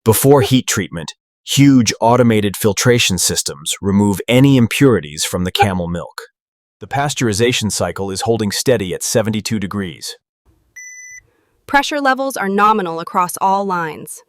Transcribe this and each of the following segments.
Before heat treatment, huge automated filtration systems remove any impurities from the camel milk. The pasteurization cycle is holding steady at 72 degrees. Pressure levels are nominal across all lines.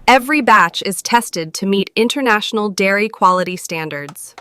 Every batch is tested to meet international dairy quality standards.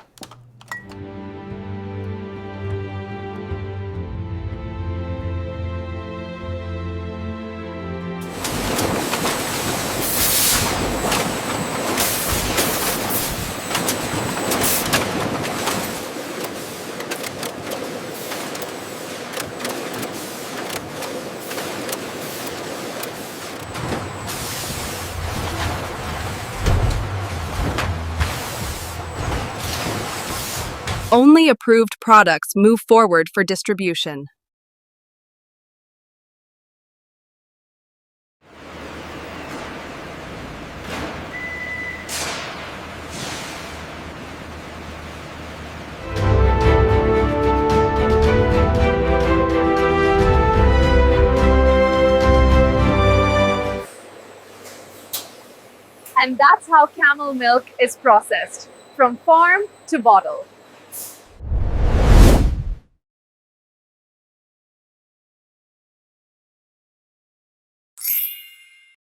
Only approved products move forward for distribution. And that's how camel milk is processed, from farm to bottle.